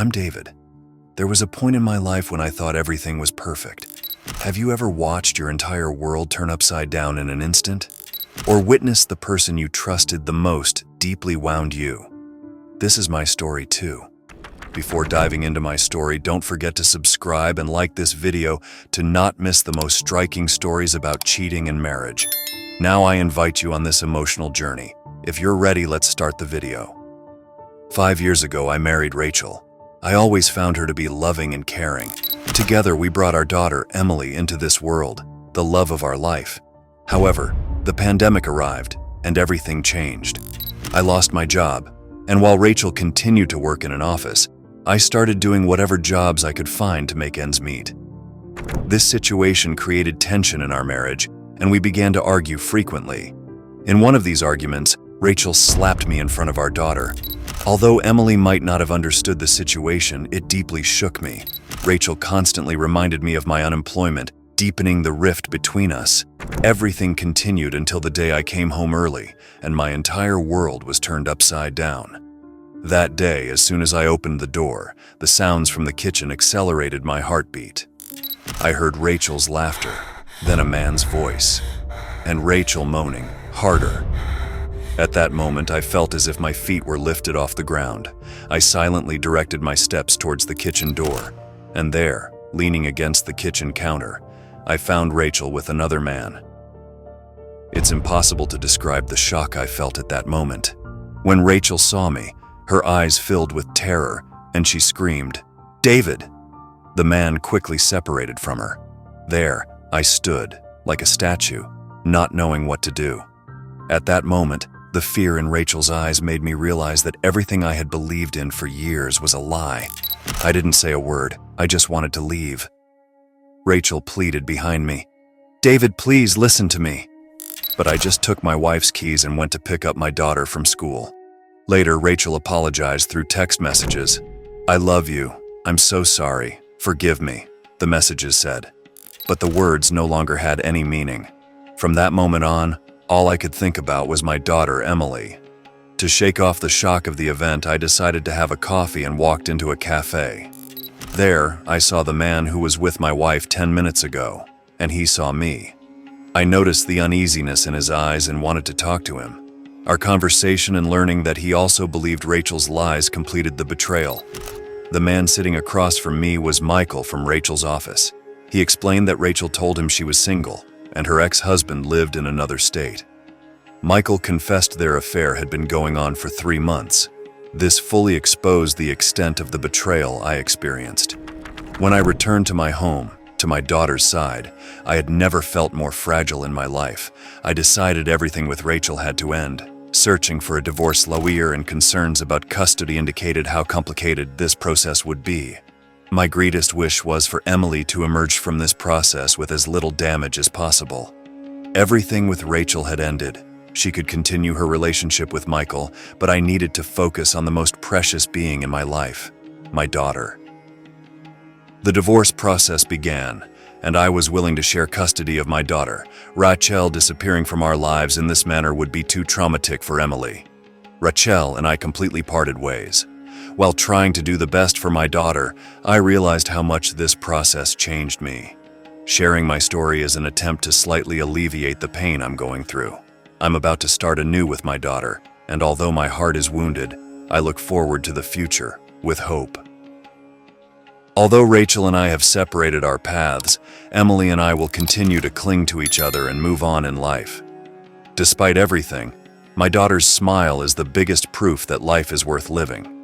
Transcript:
I'm David. There was a point in my life when I thought everything was perfect. Have you ever watched your entire world turn upside down in an instant? Or witnessed the person you trusted the most deeply wound you? This is my story too. Before diving into my story, don't forget to subscribe and like this video to not miss the most striking stories about cheating and marriage. Now I invite you on this emotional journey. If you're ready, let's start the video. 5 years ago, I married Rachel. I always found her to be loving and caring. Together, we brought our daughter, Emily, into this world, the love of our life. However, the pandemic arrived, and everything changed. I lost my job, and while Rachel continued to work in an office, I started doing whatever jobs I could find to make ends meet. This situation created tension in our marriage, and we began to argue frequently. In one of these arguments, Rachel slapped me in front of our daughter. Although Emily might not have understood the situation, it deeply shook me. Rachel constantly reminded me of my unemployment, deepening the rift between us. Everything continued until the day I came home early, and my entire world was turned upside down. That day, as soon as I opened the door, the sounds from the kitchen accelerated my heartbeat. I heard Rachel's laughter, then a man's voice, and Rachel moaning, harder. At that moment, I felt as if my feet were lifted off the ground. I silently directed my steps towards the kitchen door, and there, leaning against the kitchen counter, I found Rachel with another man. It's impossible to describe the shock I felt at that moment. When Rachel saw me, her eyes filled with terror, and she screamed, "David!" The man quickly separated from her. There, I stood, like a statue, not knowing what to do. At that moment, the fear in Rachel's eyes made me realize that everything I had believed in for years was a lie. I didn't say a word, I just wanted to leave. Rachel pleaded behind me, "David, please listen to me." But I just took my wife's keys and went to pick up my daughter from school. Later, Rachel apologized through text messages. "I love you. I'm so sorry. Forgive me," the messages said. But the words no longer had any meaning. From that moment on, all I could think about was my daughter, Emily. To shake off the shock of the event, I decided to have a coffee and walked into a cafe. There, I saw the man who was with my wife 10 minutes ago, and he saw me. I noticed the uneasiness in his eyes and wanted to talk to him. Our conversation and learning that he also believed Rachel's lies completed the betrayal. The man sitting across from me was Michael from Rachel's office. He explained that Rachel told him she was single, and her ex-husband lived in another state. Michael confessed their affair had been going on for 3 months. This fully exposed the extent of the betrayal I experienced. When I returned to my home, to my daughter's side, I had never felt more fragile in my life. I decided everything with Rachel had to end. Searching for a divorce lawyer and concerns about custody indicated how complicated this process would be. My greatest wish was for Emily to emerge from this process with as little damage as possible. Everything with Rachel had ended. She could continue her relationship with Michael, but I needed to focus on the most precious being in my life, my daughter. The divorce process began, and I was willing to share custody of my daughter. Rachel disappearing from our lives in this manner would be too traumatic for Emily. Rachel and I completely parted ways. While trying to do the best for my daughter, I realized how much this process changed me. Sharing my story is an attempt to slightly alleviate the pain I'm going through. I'm about to start anew with my daughter, and although my heart is wounded, I look forward to the future with hope. Although Rachel and I have separated our paths, Emily and I will continue to cling to each other and move on in life. Despite everything, my daughter's smile is the biggest proof that life is worth living.